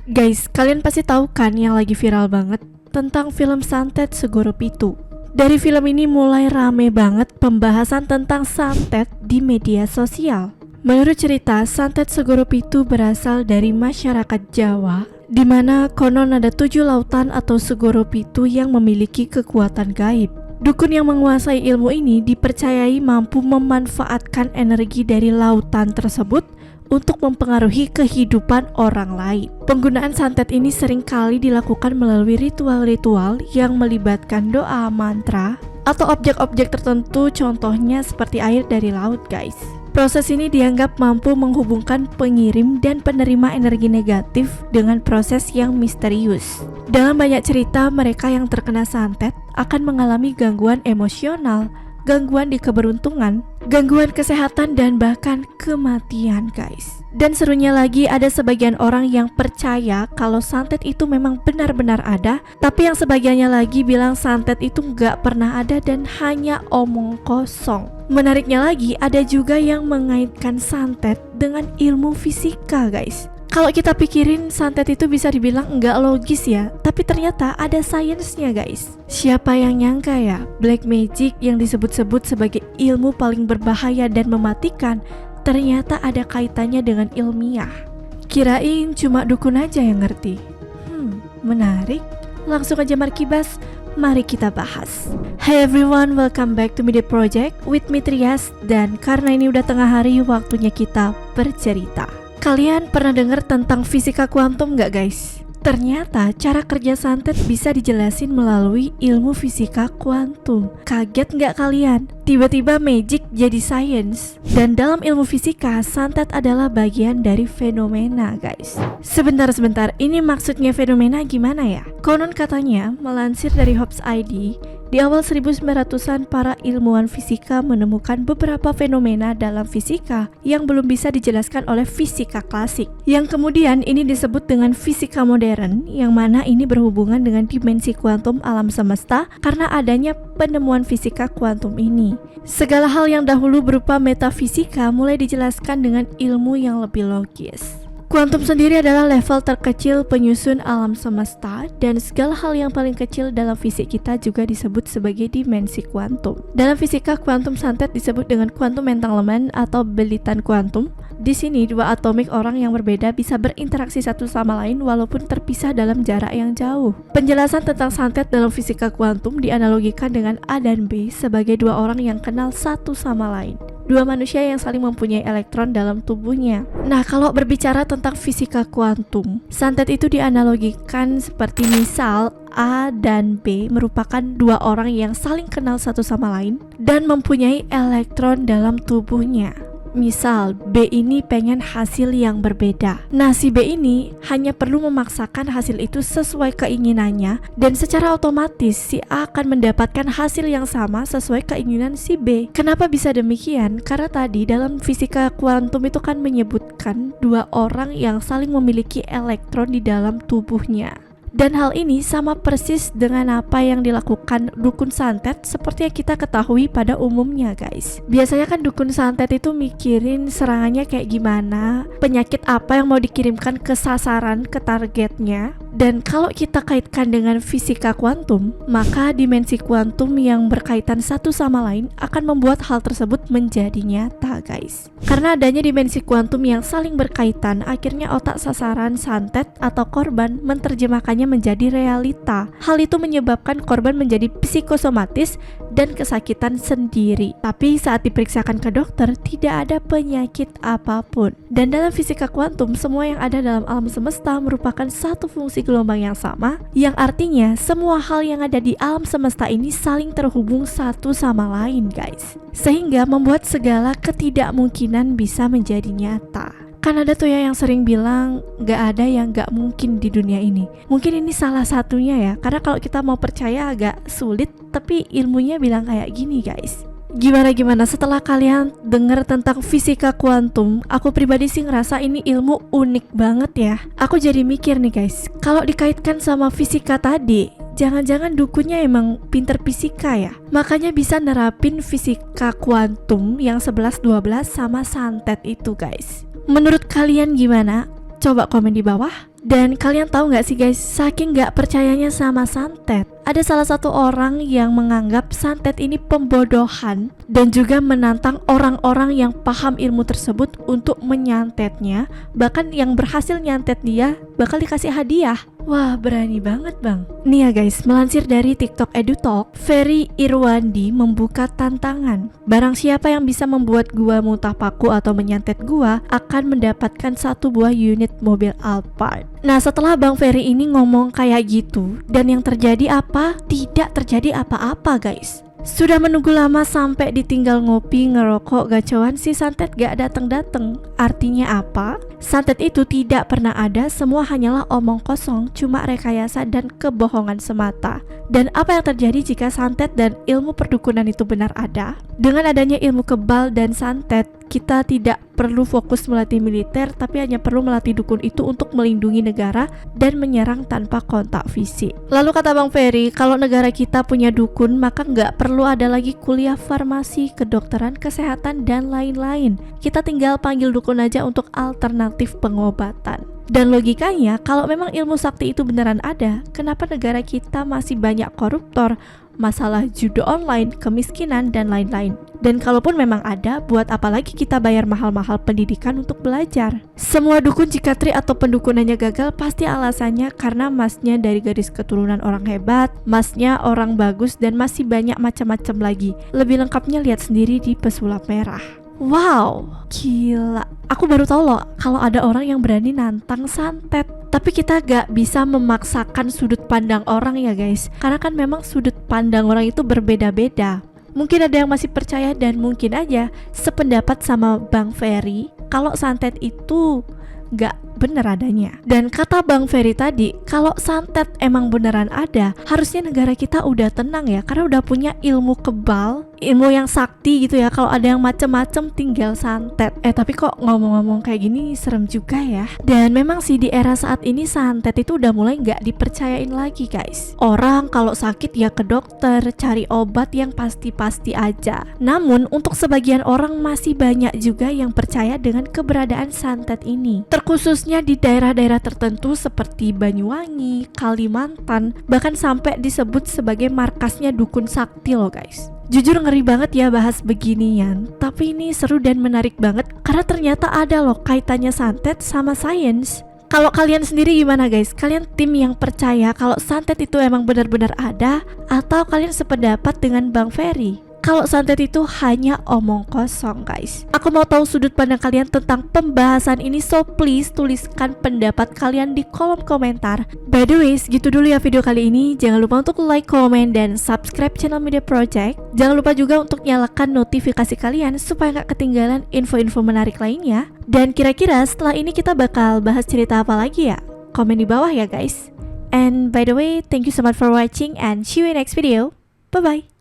Guys, kalian pasti tahu kan yang lagi viral banget tentang film Santet Segoro Pitu. Dari film ini mulai rame banget pembahasan tentang santet di media sosial. Menurut cerita, Santet Segoro Pitu berasal dari masyarakat Jawa, di mana konon ada 7 lautan atau Segoro Pitu yang memiliki kekuatan gaib. Dukun yang menguasai ilmu ini dipercayai mampu memanfaatkan energi dari lautan tersebut untuk mempengaruhi kehidupan orang lain. Penggunaan santet ini sering kali dilakukan melalui ritual-ritual yang melibatkan doa, mantra, atau objek-objek tertentu, contohnya seperti air dari laut, guys. Proses ini dianggap mampu menghubungkan pengirim dan penerima energi negatif dengan proses yang misterius. Dalam banyak cerita, mereka yang terkena santet akan mengalami gangguan emosional, gangguan di keberuntungan, gangguan kesehatan, dan bahkan kematian, guys. Dan serunya lagi, ada sebagian orang yang percaya kalau santet itu memang benar-benar ada, tapi yang sebagiannya lagi bilang santet itu nggak pernah ada dan hanya omong kosong. Menariknya lagi, ada juga yang mengaitkan santet dengan ilmu fisika, guys. Kalau kita pikirin, santet itu bisa dibilang nggak logis ya, tapi ternyata ada sainsnya, guys. Siapa yang nyangka ya, black magic yang disebut-sebut sebagai ilmu paling berbahaya dan mematikan, ternyata ada kaitannya dengan ilmiah. Kirain cuma dukun aja yang ngerti. Menarik. Langsung aja Markibas, mari kita bahas. Hey everyone, welcome back to Media Project with me Trias. Dan karena ini udah tengah hari, waktunya kita bercerita. Kalian pernah dengar tentang fisika kuantum nggak, guys? Ternyata cara kerja santet bisa dijelasin melalui ilmu fisika kuantum. Kaget nggak kalian? Tiba-tiba magic jadi science. Dan dalam ilmu fisika, santet adalah bagian dari fenomena, guys. Sebentar, ini maksudnya fenomena gimana ya? Konon katanya, melansir dari Hobbes ID, di awal 1900-an para ilmuwan fisika menemukan beberapa fenomena dalam fisika yang belum bisa dijelaskan oleh fisika klasik. Yang kemudian ini disebut dengan fisika modern, yang mana ini berhubungan dengan dimensi kuantum alam semesta karena adanya penemuan fisika kuantum ini. Segala hal yang dahulu berupa metafisika mulai dijelaskan dengan ilmu yang lebih logis. Kuantum sendiri adalah level terkecil penyusun alam semesta, dan segala hal yang paling kecil dalam fisik kita juga disebut sebagai dimensi kuantum. Dalam fisika, kuantum santet disebut dengan kuantum entanglement atau belitan kuantum. Di sini dua atomik orang yang berbeda bisa berinteraksi satu sama lain walaupun terpisah dalam jarak yang jauh. Penjelasan tentang santet dalam fisika kuantum dianalogikan dengan A dan B sebagai dua orang yang kenal satu sama lain. Dua manusia yang saling mempunyai elektron dalam tubuhnya. Nah, kalau berbicara tentang fisika kuantum, santet itu dianalogikan seperti misal A dan B merupakan dua orang yang saling kenal satu sama lain dan mempunyai elektron dalam tubuhnya. Misal, B ini pengen hasil yang berbeda. Nah, si B ini hanya perlu memaksakan hasil itu sesuai keinginannya, dan secara otomatis si A akan mendapatkan hasil yang sama sesuai keinginan si B. Kenapa bisa demikian? Karena tadi dalam fisika kuantum itu kan menyebutkan dua orang yang saling memiliki elektron di dalam tubuhnya. Dan hal ini sama persis dengan apa yang dilakukan dukun santet seperti yang kita ketahui pada umumnya, guys. Biasanya kan dukun santet itu mikirin serangannya kayak gimana, penyakit apa yang mau dikirimkan ke sasaran, ke targetnya. Dan kalau kita kaitkan dengan fisika kuantum, maka dimensi kuantum yang berkaitan satu sama lain akan membuat hal tersebut menjadi nyata, guys. Karena adanya dimensi kuantum yang saling berkaitan, akhirnya otak sasaran santet atau korban menerjemahkannya menjadi realita. Hal itu menyebabkan korban menjadi psikosomatis dan kesakitan sendiri. Tapi saat diperiksakan ke dokter, tidak ada penyakit apapun. Dan dalam fisika kuantum, semua yang ada dalam alam semesta merupakan satu fungsi gelombang yang sama, yang artinya semua hal yang ada di alam semesta ini saling terhubung satu sama lain, guys. Sehingga membuat segala ketidakmungkinan bisa menjadi nyata. Kan ada tuh ya yang sering bilang gak ada yang gak mungkin di dunia ini. Mungkin ini salah satunya ya, karena kalau kita mau percaya agak sulit, tapi ilmunya bilang kayak gini, guys. Gimana setelah kalian dengar tentang fisika kuantum, aku pribadi sih ngerasa ini ilmu unik banget ya. Aku jadi mikir nih, guys, kalau dikaitkan sama fisika tadi, jangan-jangan dukunnya emang pinter fisika ya. Makanya bisa nerapin fisika kuantum yang 11-12 sama santet itu, guys. Menurut kalian gimana? Coba komen di bawah. Dan kalian tahu nggak sih guys, saking nggak percayanya sama santet, ada salah satu orang yang menganggap santet ini pembodohan dan juga menantang orang-orang yang paham ilmu tersebut untuk menyantetnya. Bahkan yang berhasil nyantet dia bakal dikasih hadiah. Wah, berani banget bang. Nih ya guys, melansir dari TikTok EduTalk, Ferry Irwandi membuka tantangan. Barang siapa yang bisa membuat gua muntah paku atau menyantet gua akan mendapatkan 1 buah unit mobil Alphard. Nah, setelah Bang Ferry ini ngomong kayak gitu, dan yang terjadi apa? Tidak terjadi apa-apa guys. Sudah menunggu lama sampai ditinggal ngopi, ngerokok, gacoan, si santet gak dateng-dateng. Artinya apa? Santet itu tidak pernah ada, semua hanyalah omong kosong, cuma rekayasa dan kebohongan semata. Dan apa yang terjadi jika santet dan ilmu perdukunan itu benar ada? Dengan adanya ilmu kebal dan santet, kita tidak perlu fokus melatih militer, tapi hanya perlu melatih dukun itu untuk melindungi negara dan menyerang tanpa kontak fisik. Lalu kata Bang Ferry, kalau negara kita punya dukun, maka nggak perlu ada lagi kuliah farmasi, kedokteran, kesehatan, dan lain-lain. Kita tinggal panggil dukun aja untuk alternatif pengobatan. Dan logikanya, kalau memang ilmu sakti itu beneran ada, kenapa negara kita masih banyak koruptor, masalah judi online, kemiskinan, dan lain-lain? Dan kalaupun memang ada, buat apa lagi kita bayar mahal-mahal pendidikan untuk belajar? Semua dukun jika trik atau pendukunannya gagal, pasti alasannya karena masnya dari garis keturunan orang hebat, masnya orang bagus, dan masih banyak macam-macam lagi. Lebih lengkapnya lihat sendiri di pesulap merah. Wow, gila. Aku baru tahu loh kalau ada orang yang berani nantang santet. Tapi kita gak bisa memaksakan sudut pandang orang ya guys, karena kan memang sudut pandang orang itu berbeda-beda. Mungkin ada yang masih percaya dan mungkin aja sependapat sama Bang Ferry kalau santet itu gak bener adanya. Dan kata Bang Ferry tadi, kalau santet emang beneran ada, harusnya negara kita udah tenang ya, karena udah punya ilmu kebal, ilmu yang sakti gitu ya. Kalau ada yang macem-macem tinggal santet. Tapi kok ngomong-ngomong kayak gini serem juga ya. Dan memang sih di era saat ini santet itu udah mulai gak dipercayain lagi guys. Orang kalau sakit ya ke dokter, cari obat yang pasti-pasti aja. Namun untuk sebagian orang masih banyak juga yang percaya dengan keberadaan santet ini, terkhususnya di daerah-daerah tertentu seperti Banyuwangi, Kalimantan, bahkan sampai disebut sebagai markasnya dukun sakti loh guys. Jujur ngeri banget ya bahas beginian, tapi ini seru dan menarik banget karena ternyata ada loh kaitannya santet sama sains. Kalau kalian sendiri gimana guys? Kalian tim yang percaya kalau santet itu emang benar-benar ada, atau kalian sependapat dengan Bang Ferry kalau santet itu hanya omong kosong guys? Aku mau tahu sudut pandang kalian tentang pembahasan ini, so please tuliskan pendapat kalian di kolom komentar. By the way, segitu dulu ya video kali ini. Jangan lupa untuk like, comment, dan subscribe channel Media Project. Jangan lupa juga untuk nyalakan notifikasi kalian supaya gak ketinggalan info-info menarik lainnya. Dan kira-kira setelah ini kita bakal bahas cerita apa lagi ya? Komen di bawah ya guys. And by the way, thank you so much for watching and see you in next video. Bye bye.